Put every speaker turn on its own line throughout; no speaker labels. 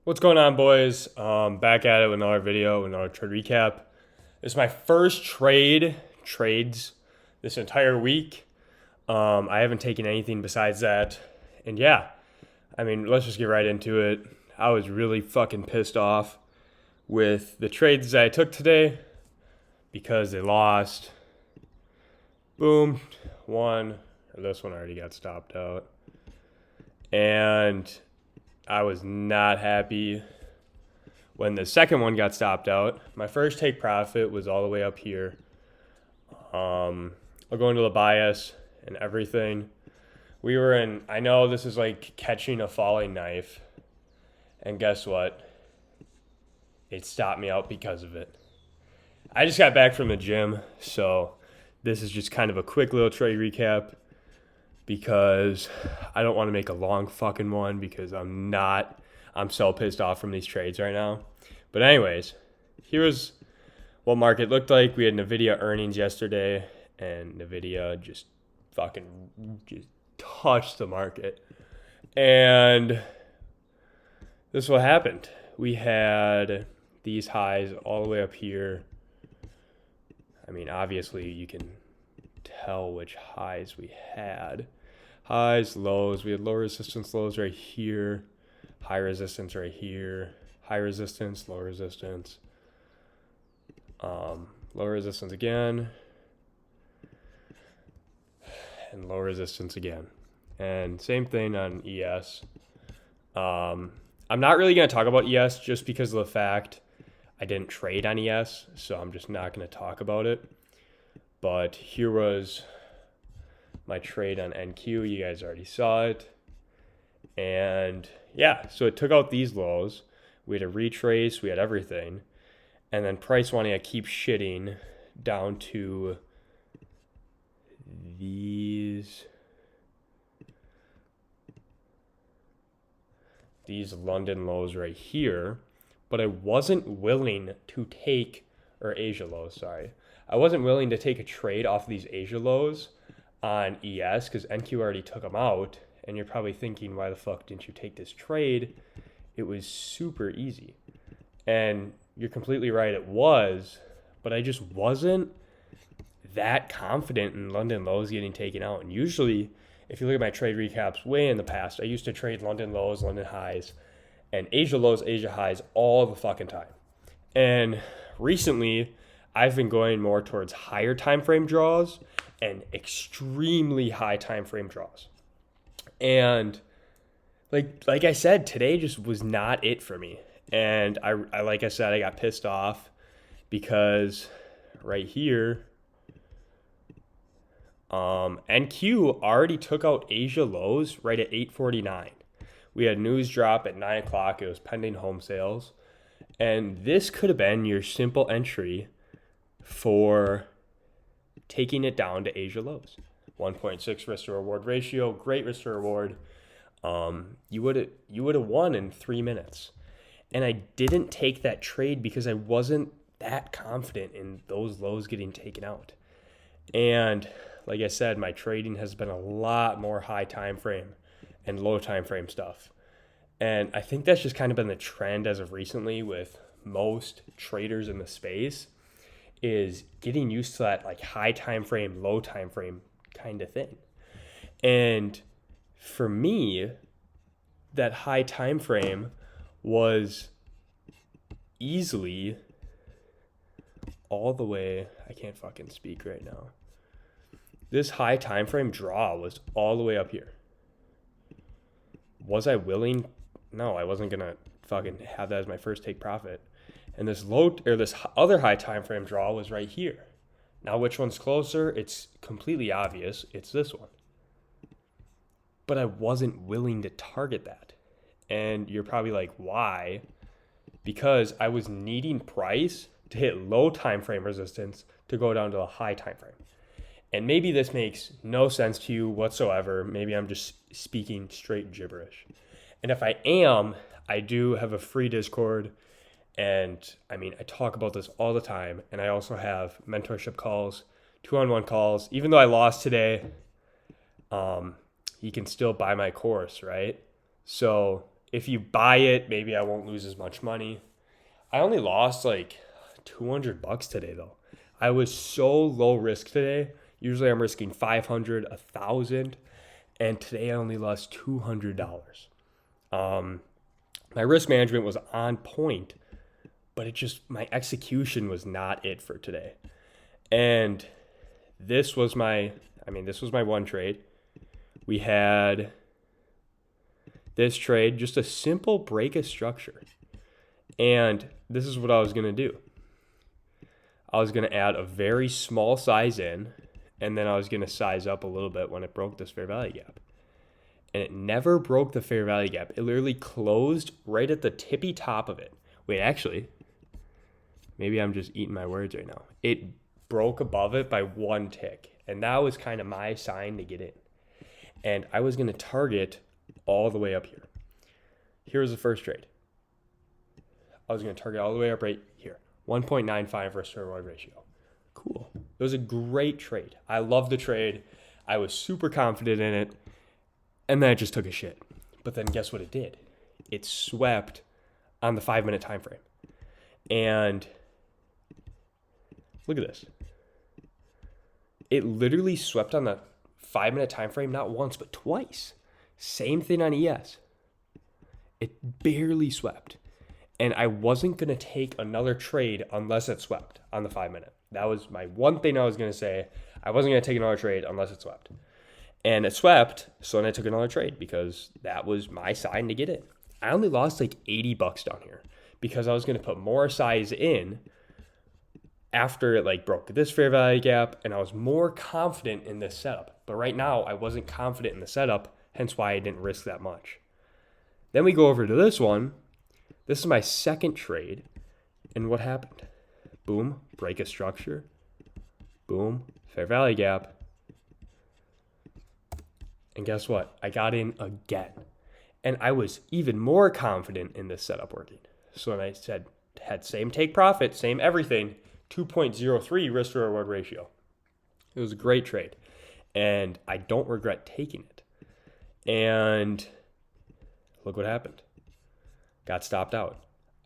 What's going on, boys? Back at it with another video, another trade recap. This is my first trades this entire week. I haven't taken anything besides that. And yeah, let's just get right into it. I was really fucking pissed off with the trades that I took today because they lost. Boom, this one already got stopped out. And I was not happy when the second one got stopped out. My first take profit was all the way up here. I'll go into the bias and everything. I know this is like catching a falling knife. And guess what? It stopped me out because of it. I just got back from the gym, so this is just kind of a quick little trade recap because I don't want to make a long fucking one because I'm so pissed off from these trades right now. But anyways, here's what market looked like. We had NVIDIA earnings yesterday, and NVIDIA just touched the market. And this is what happened. We had these highs all the way up here. Obviously you can tell which highs we had. Highs, lows. We had low resistance, lows right here. High resistance right here. High resistance, low resistance. Low resistance again. And low resistance again. And same thing on ES. I'm not really going to talk about ES just because of the fact I didn't trade on ES. So I'm just not going to talk about it. But here was my trade on NQ. You guys already saw it. And yeah, so it took out these lows. We had a retrace, we had everything. And then price wanting to keep shitting down to these London lows right here. But I wasn't willing to take, or Asia lows, sorry. I wasn't willing to take a trade off these Asia lows on ES because NQ already took them out. And you're probably thinking, why the fuck didn't you take this trade? It was super easy. And you're completely right, it was. But I just wasn't that confident in London lows getting taken out. And usually, if you look at my trade recaps way in the past, I used to trade London lows, London highs, and Asia lows, Asia highs all the fucking time. And recently, I've been going more towards higher time frame draws and extremely high time frame draws. And like I said, today just was not it for me. And I like I said, I got pissed off because right here, NQ already took out Asia lows right at 8:49. We had news drop at 9 o'clock. It was pending home sales. And this could have been your simple entry for taking it down to Asia lows. 1.6 risk to reward ratio, great risk to reward. You would have won in 3 minutes. And I didn't take that trade because I wasn't that confident in those lows getting taken out. And like I said, my trading has been a lot more high time frame and low time frame stuff. And I think that's just kind of been the trend as of recently with most traders in the space is getting used to that like high time frame, low time frame kind of thing. And for me, that high time frame was easily all the way, I can't fucking speak right now. This high time frame draw was all the way up here. Was I willing? No, I wasn't going to fucking have that as my first take profit. And this other high time frame draw was right here. Now, which one's closer? It's completely obvious. It's this one. But I wasn't willing to target that. And you're probably like, why? Because I was needing price to hit low time frame resistance to go down to a high time frame. And maybe this makes no sense to you whatsoever. Maybe I'm just speaking straight gibberish. And if I am, I do have a free Discord. And I talk about this all the time. And I also have mentorship calls, 2-on-1 calls. Even though I lost today, you can still buy my course, right? So if you buy it, maybe I won't lose as much money. I only lost like $200 today though. I was so low risk today. Usually I'm risking 500, 1,000, and today I only lost $200. My risk management was on point, but my execution was not it for today. And this was my one trade. We had this trade, just a simple break of structure. And this is what I was going to do. I was going to add a very small size in, and then I was going to size up a little bit when it broke this fair value gap. And it never broke the fair value gap. It literally closed right at the tippy top of it. Wait, actually, maybe I'm just eating my words right now. It broke above it by one tick, and that was kind of my sign to get in. And I was going to target all the way up here. Here was the first trade. I was going to target all the way up right here. 1.95 risk to reward ratio. Cool. It was a great trade. I love the trade. I was super confident in it. And then it just took a shit. But then guess what it did? It swept on the 5-minute time frame. And look at this. It literally swept on the 5-minute time frame not once but twice. Same thing on ES. It barely swept. And I wasn't going to take another trade unless it swept on the 5-minute. That was my one thing I was going to say. I wasn't going to take another trade unless it swept. And it swept, so then I took another trade because that was my sign to get in. I only lost like $80 down here because I was going to put more size in after it like broke this fair value gap, and I was more confident in this setup. But right now, I wasn't confident in the setup, hence why I didn't risk that much. Then we go over to this one. This is my second trade, and what happened? Boom, break a structure. Boom, fair value gap. And guess what? I got in again. And I was even more confident in this setup working. So when I had same take profit, same everything, 2.03 risk to reward ratio. It was a great trade. And I don't regret taking it. And look what happened. Got stopped out.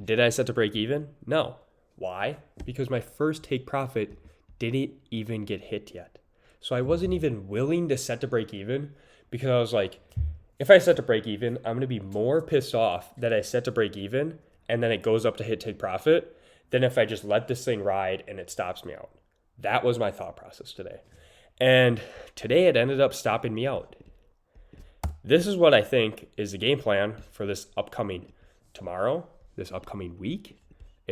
Did I set to break even? No. Why? Because my first take profit didn't even get hit yet. So I wasn't even willing to set to break even because I was like, if I set to break even, I'm going to be more pissed off that I set to break even and then it goes up to hit take profit than if I just let this thing ride and it stops me out. That was my thought process today. And today it ended up stopping me out. This is what I think is the game plan for this upcoming tomorrow, this upcoming week.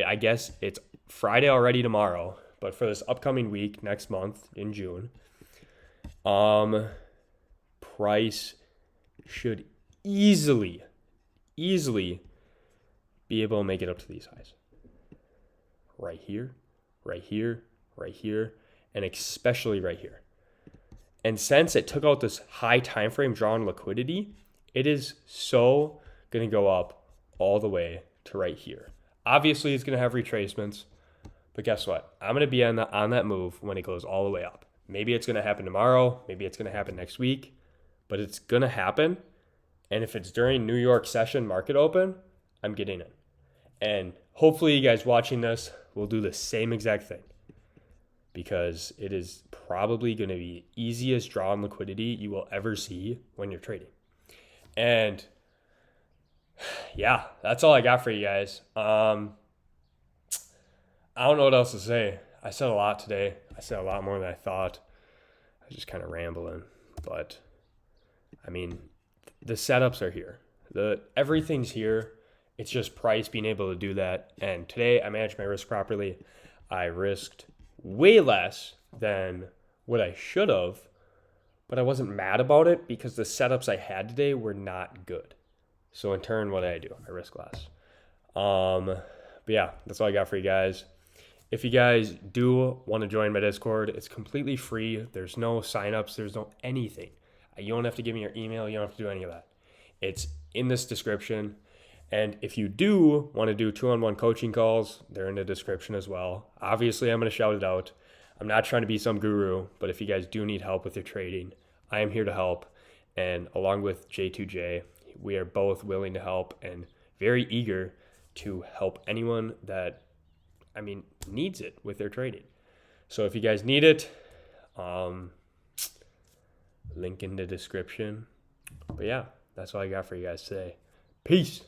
I guess it's Friday already tomorrow, but for this upcoming week, next month in June, price should easily be able to make it up to these highs. Right here, right here, right here, and especially right here. And since it took out this high time frame drawn liquidity, it is so going to go up all the way to right here. Obviously, it's going to have retracements, but guess what? I'm going to be on that move when it goes all the way up. Maybe it's going to happen tomorrow. Maybe it's going to happen next week, but it's going to happen. And if it's during New York session market open, I'm getting it. And hopefully you guys watching this will do the same exact thing because it is probably going to be easiest drawn liquidity you will ever see when you're trading. And yeah, that's all I got for you guys. I don't know what else to say. I said a lot today. I said a lot more than I thought. I was just kind of rambling. But, I mean, the setups are here. Everything's here. It's just price being able to do that. And today I managed my risk properly. I risked way less than what I should have, but I wasn't mad about it because the setups I had today were not good. So in turn, what did I do? I risk less. But yeah, that's all I got for you guys. If you guys do want to join my Discord, it's completely free. There's no signups. There's no anything. You don't have to give me your email. You don't have to do any of that. It's in this description. And if you do want to do 2-on-1 coaching calls, they're in the description as well. Obviously, I'm going to shout it out. I'm not trying to be some guru, but if you guys do need help with your trading, I am here to help. And along with J2J, we are both willing to help and very eager to help anyone that, needs it with their trading. So if you guys need it, link in the description. But yeah, that's all I got for you guys today. Peace.